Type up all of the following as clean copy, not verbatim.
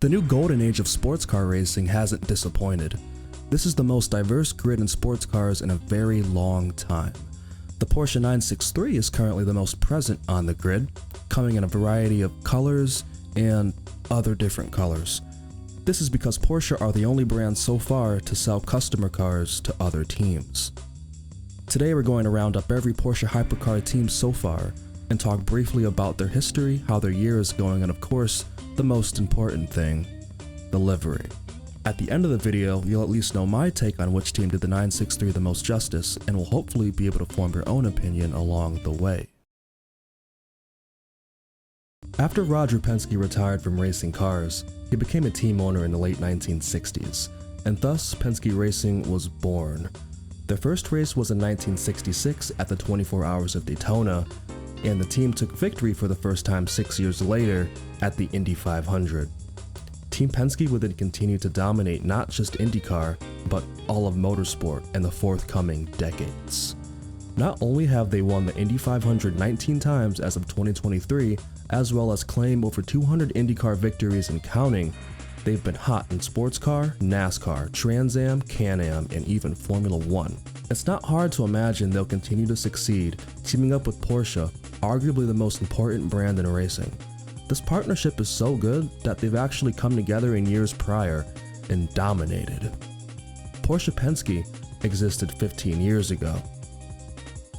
The new golden age of sports car racing hasn't disappointed. This is the most diverse grid in sports cars in a very long time. The Porsche 963 is currently the most present on the grid, coming in a variety of colors and other different colors. This is because Porsche are the only brand so far to sell customer cars to other teams. Today we're going to round up every Porsche hypercar team so far and talk briefly about their history, how their year is going, and of course, the most important thing, the livery. At the end of the video, you'll at least know my take on which team did the 963 the most justice, and will hopefully be able to form your own opinion along the way. After Roger Penske retired from racing cars, he became a team owner in the late 1960s, and thus Penske Racing was born. Their first race was in 1966 at the 24 Hours of Daytona, and the team took victory for the first time 6 years later at the Indy 500. Team Penske would then continue to dominate not just IndyCar, but all of motorsport in the forthcoming decades. Not only have they won the Indy 500 19 times as of 2023, as well as claim over 200 IndyCar victories and counting, they've been hot in sports car, NASCAR, Trans Am, Can-Am, and even Formula One. It's not hard to imagine they'll continue to succeed, teaming up with Porsche, arguably the most important brand in racing. This partnership is so good that they've actually come together in years prior and dominated. Porsche Penske existed 15 years ago.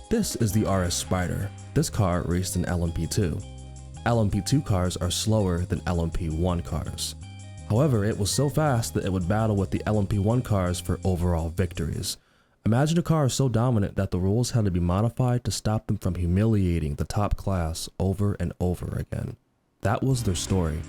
This is the RS Spyder. This car raced in LMP2. LMP2 cars are slower than LMP1 cars. However, it was so fast that it would battle with the LMP1 cars for overall victories. Imagine a car so dominant that the rules had to be modified to stop them from humiliating the top class over and over again. That was their story.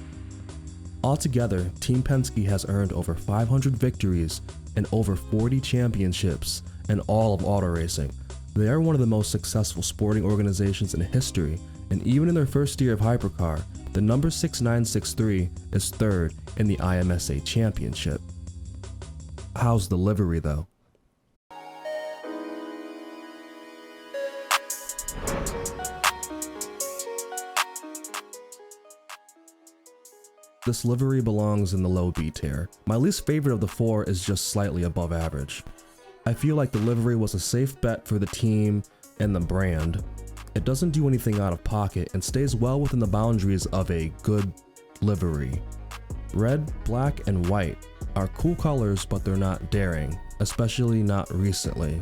Altogether, Team Penske has earned over 500 victories and over 40 championships in all of auto racing. They are one of the most successful sporting organizations in history, and even in their first year of hypercar, the number 6963 is third in the IMSA championship. How's the livery though? This livery belongs in the low B tier. My least favorite of the four is just slightly above average. I feel like the livery was a safe bet for the team and the brand. It doesn't do anything out of pocket and stays well within the boundaries of a good livery. Red, black, and white are cool colors, but they're not daring, especially not recently.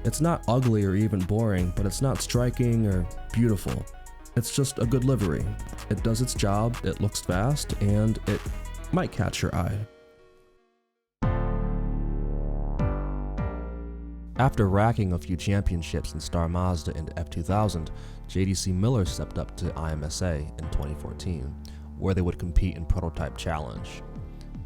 It's not ugly or even boring, but it's not striking or beautiful. It's just a good livery. It does its job, it looks fast, and it might catch your eye. After racking a few championships in Star Mazda and F2000, JDC Miller stepped up to IMSA in 2014, where they would compete in Prototype Challenge.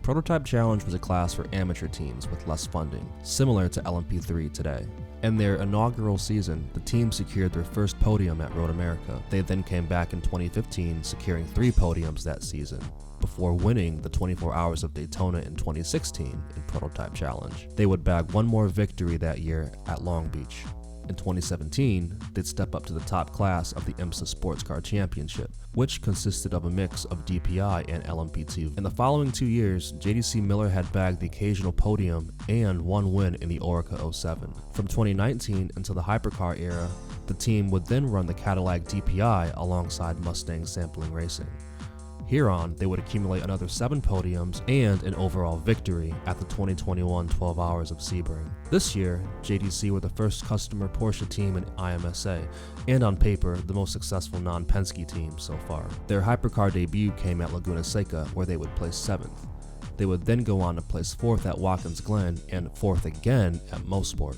Prototype Challenge was a class for amateur teams with less funding, similar to LMP3 today. In their inaugural season, the team secured their first podium at Road America. They then came back in 2015, securing 3 podiums that season, before winning the 24 Hours of Daytona in 2016 in Prototype Challenge. They would bag one more victory that year at Long Beach. In 2017, they'd step up to the top class of the IMSA Sports Car Championship, which consisted of a mix of DPI and LMP2. In the following 2 years, JDC Miller had bagged the occasional podium and one win in the Oreca 07. From 2019 until the hypercar era, the team would then run the Cadillac DPI alongside Mustang Sampling Racing. Here on, they would accumulate another 7 podiums and an overall victory at the 2021 12 Hours of Sebring. This year, JDC were the first customer Porsche team in IMSA, and on paper, the most successful non-Penske team so far. Their hypercar debut came at Laguna Seca, where they would place 7th. They would then go on to place 4th at Watkins Glen and 4th again at Mosport.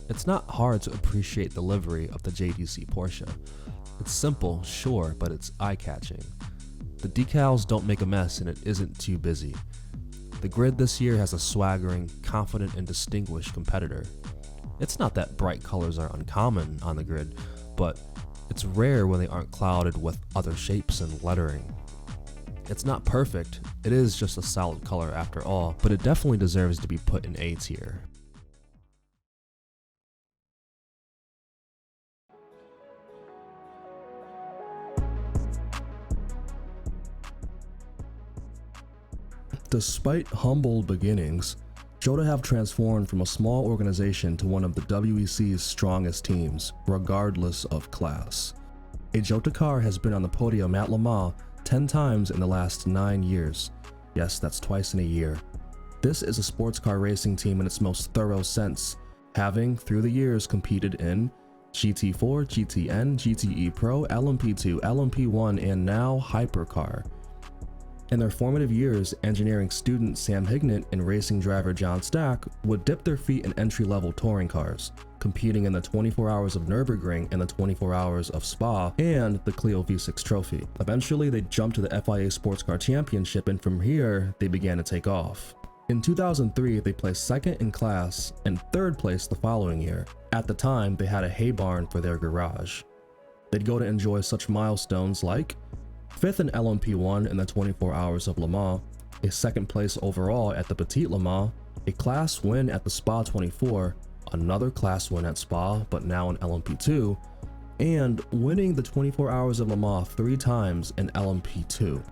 It's not hard to appreciate the livery of the JDC Porsche. It's simple, sure, but it's eye-catching. The decals don't make a mess and it isn't too busy. The grid this year has a swaggering, confident, and distinguished competitor. It's not that bright colors are uncommon on the grid, but it's rare when they aren't clouded with other shapes and lettering. It's not perfect, it is just a solid color after all, but it definitely deserves to be put in A tier. Despite humble beginnings, JOTA have transformed from a small organization to one of the WEC's strongest teams, regardless of class. A JOTA car has been on the podium at Le Mans 10 times in the last 9 years. Yes, that's twice in a year. This is a sports car racing team in its most thorough sense, having, through the years, competed in GT4, GTN, GTE Pro, LMP2, LMP1, and now Hypercar. In their formative years, engineering student Sam Hignett and racing driver John Stack would dip their feet in entry-level touring cars, competing in the 24 Hours of Nürburgring and the 24 Hours of Spa and the Clio V6 Trophy. Eventually, they jumped to the FIA Sports Car Championship, and from here, they began to take off. In 2003, they placed second in class and third place the following year. At the time, they had a hay barn for their garage. They'd go to enjoy such milestones like 5th in LMP1 in the 24 Hours of Le Mans, a second place overall at the Petit Le Mans, a class win at the Spa 24, another class win at Spa but now in LMP2, and winning the 24 Hours of Le Mans 3 times in LMP2.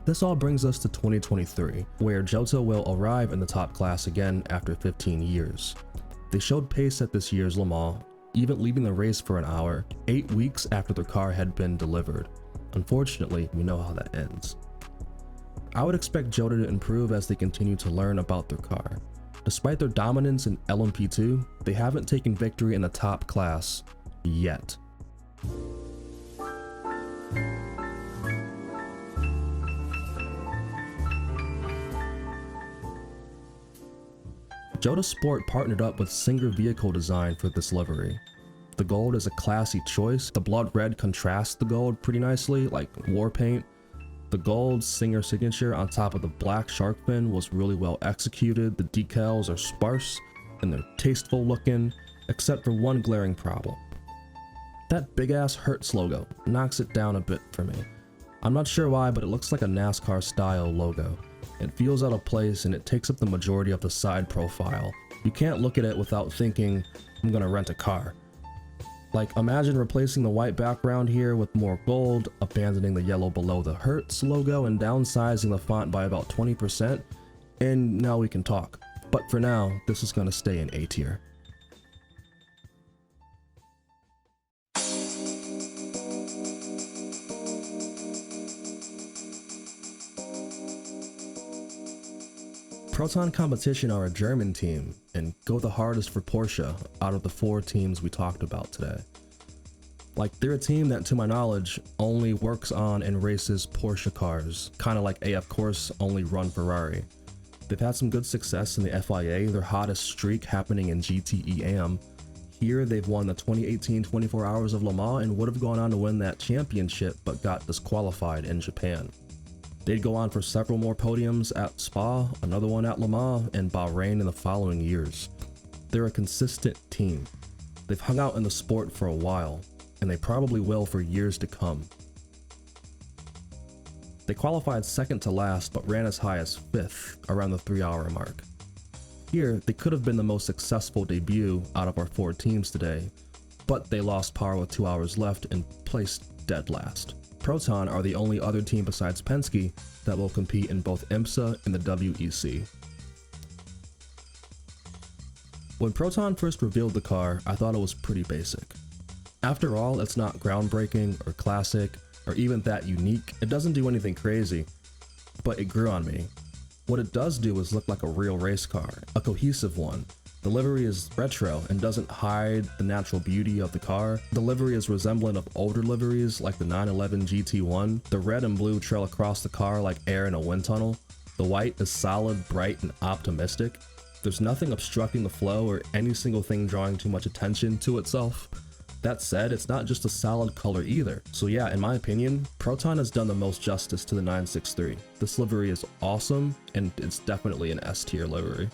This all brings us to 2023, where JOTA will arrive in the top class again after 15 years. They showed pace at this year's Le Mans, even leaving the race for an hour, 8 weeks after their car had been delivered. Unfortunately, we know how that ends. I would expect JOTA to improve as they continue to learn about their car. Despite their dominance in LMP2, they haven't taken victory in the top class yet. JOTA Sport partnered up with Singer Vehicle Design for this livery. The gold is a classy choice. The blood red contrasts the gold pretty nicely, like war paint. The gold Singer signature on top of the black shark fin was really well executed. The decals are sparse and they're tasteful looking, except for one glaring problem. That big ass Hertz logo knocks it down a bit for me. I'm not sure why, but it looks like a NASCAR style logo. It feels out of place and it takes up the majority of the side profile. You can't look at it without thinking, I'm gonna rent a car. Like, imagine replacing the white background here with more gold, abandoning the yellow below the Hertz logo, and downsizing the font by about 20%, and now we can talk. But for now, this is gonna stay in A tier. Proton Competition are a German team and go the hardest for Porsche out of the 4 teams we talked about today. Like, they're a team that, to my knowledge, only works on and races Porsche cars, kind of like AF Corse only run Ferrari. They've had some good success in the FIA, their hottest streak happening in GTE AM. Here, they've won the 2018 24 Hours of Le Mans and would have gone on to win that championship but got disqualified in Japan. They'd go on for several more podiums at Spa, another one at Le Mans, and Bahrain in the following years. They're a consistent team. They've hung out in the sport for a while, and they probably will for years to come. They qualified second to last, but ran as high as 5th, around the 3-hour mark. Here, they could have been the most successful debut out of our 4 teams today, but they lost power with 2 hours left and placed dead last. Proton are the only other team besides Penske that will compete in both IMSA and the WEC. When Proton first revealed the car, I thought it was pretty basic. After all, it's not groundbreaking or classic or even that unique. It doesn't do anything crazy, but it grew on me. What it does do is look like a real race car, a cohesive one. The livery is retro and doesn't hide the natural beauty of the car. The livery is resemblant of older liveries like the 911 GT1. The red and blue trail across the car like air in a wind tunnel. The white is solid, bright, and optimistic. There's nothing obstructing the flow or any single thing drawing too much attention to itself. That said, it's not just a solid color either. So yeah, in my opinion, Proton has done the most justice to the 963. This livery is awesome, and it's definitely an S tier livery.